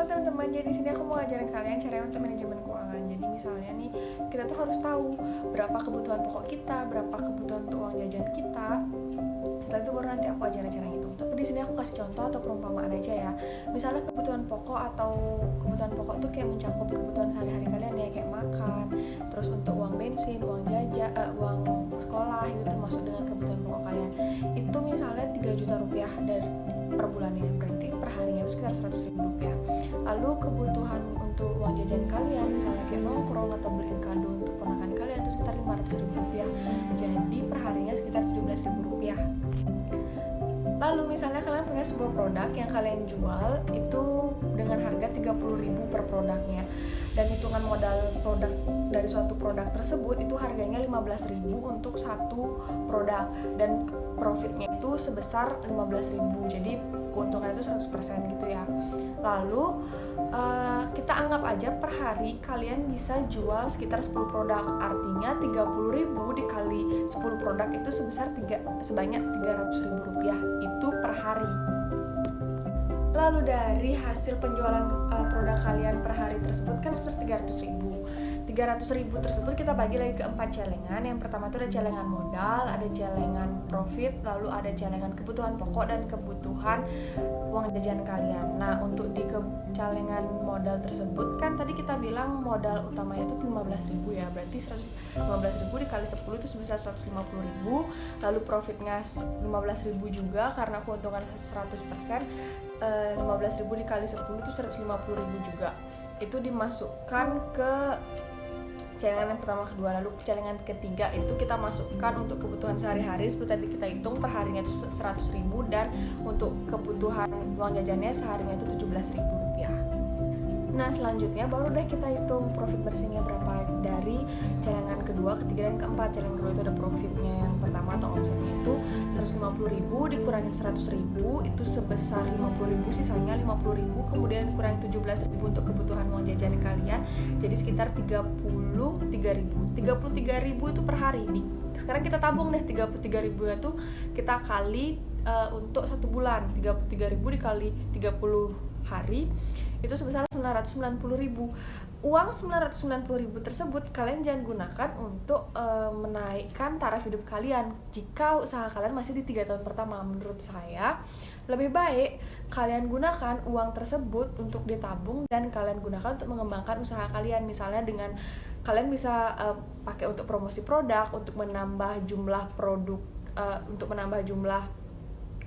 Halo teman-teman, jadi di sini aku mau ngajarin kalian cara untuk manajemen keuangan. Jadi misalnya nih, kita tuh harus tahu berapa kebutuhan pokok kita, berapa kebutuhan untuk uang jajan kita. Setelah itu baru nanti aku ajarin cara itu. Tapi di sini aku kasih contoh atau perumpamaan aja ya. Misalnya kebutuhan pokok tuh kayak mencakup kebutuhan sehari-hari kalian ya, kayak makan, terus untuk uang bensin, uang jajan, uang sekolah itu termasuk dengan kebutuhan pokok kalian. Itu misalnya 3 juta rupiah dari per bulannya, berarti per harinya itu sekitar 100 ribu rupiah. Lalu kebutuhan untuk uang jajan kalian misalnya kayak nongkrong atau beliin kado untuk ponakan kalian itu sekitar 500 ribu rupiah. Jadi per harinya sekitar 17 ribu rupiah. Lalu misalnya kalian punya sebuah produk yang kalian jual itu dengan harga 30.000 per produknya, dan hitungan modal produk dari suatu produk tersebut itu harganya 15.000 untuk satu produk, dan profitnya itu sebesar 15.000. Jadi keuntungan itu 100% gitu ya. Lalu kita anggap aja per hari kalian bisa jual sekitar 10 produk. Artinya 30.000 dikali 10 produk itu sebanyak 300.000 rupiah itu per hari. Lalu dari hasil penjualan produk kalian per hari tersebut kan seperti 300.000 tersebut kita bagi lagi ke 4 celengan. Yang pertama itu ada celengan modal, ada celengan profit, lalu ada celengan kebutuhan pokok dan kebutuhan uang jajan kalian. Nah, untuk di celengan modal tersebut kan tadi kita bilang modal utamanya itu 15.000 ya. Berarti 15.000 dikali 10 itu sebesar 150.000. Lalu profitnya 15.000 juga karena keuntungan 100%. 15.000 dikali 10 itu 150.000 juga. Itu dimasukkan ke celengan yang pertama kedua. Lalu celengan ketiga itu kita masukkan untuk kebutuhan sehari-hari seperti tadi kita hitung per harinya itu 100.000, dan untuk kebutuhan uang jajannya seharinya itu 17.000 rupiah. Nah, selanjutnya baru deh kita hitung profit bersihnya berapa dari celengan kedua, ketiga, dan keempat. Celengan kedua itu ada profitnya yang pertama atau omsetnya itu 150.000 dikurangin 100.000 itu sebesar 50.000, sisanya 50.000, kemudian dikurangi 17.000 untuk kebutuhan uang jajan kalian, jadi sekitar 33.000 itu per hari. Sekarang kita tabung deh 33.000 itu kita kali untuk 1 bulan. 33.000 dikali 30 hari itu sebesar 990.000. Uang 990.000 tersebut kalian jangan gunakan untuk menaikkan taraf hidup kalian jika usaha kalian masih di 3 tahun pertama. Menurut saya lebih baik kalian gunakan uang tersebut untuk ditabung dan kalian gunakan untuk mengembangkan usaha kalian. Misalnya dengan kalian bisa pakai untuk promosi produk, untuk menambah jumlah produk, untuk menambah jumlah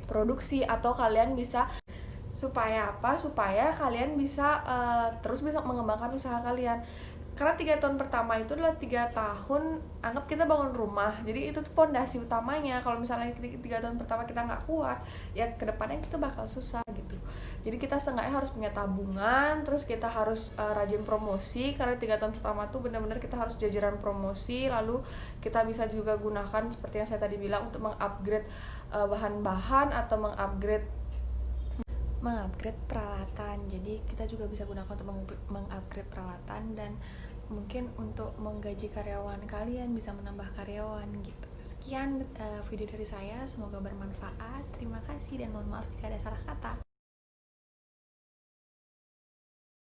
produksi, atau kalian bisa supaya kalian bisa terus bisa mengembangkan usaha kalian. Karena 3 tahun pertama itu adalah 3 tahun anggap kita bangun rumah, jadi itu tuh pondasi utamanya. Kalau misalnya 3 tahun pertama kita nggak kuat, ya kedepannya kita bakal susah gitu. Jadi kita setengahnya harus punya tabungan, terus kita harus rajin promosi, karena 3 tahun pertama tuh benar-benar kita harus jajaran promosi. Lalu kita bisa juga gunakan seperti yang saya tadi bilang untuk mengupgrade bahan-bahan atau mengupgrade peralatan. Jadi kita juga bisa gunakan untuk mengupgrade peralatan, dan mungkin untuk menggaji karyawan kalian, bisa menambah karyawan gitu. Sekian video dari saya, semoga bermanfaat. Terima kasih dan mohon maaf jika ada salah kata.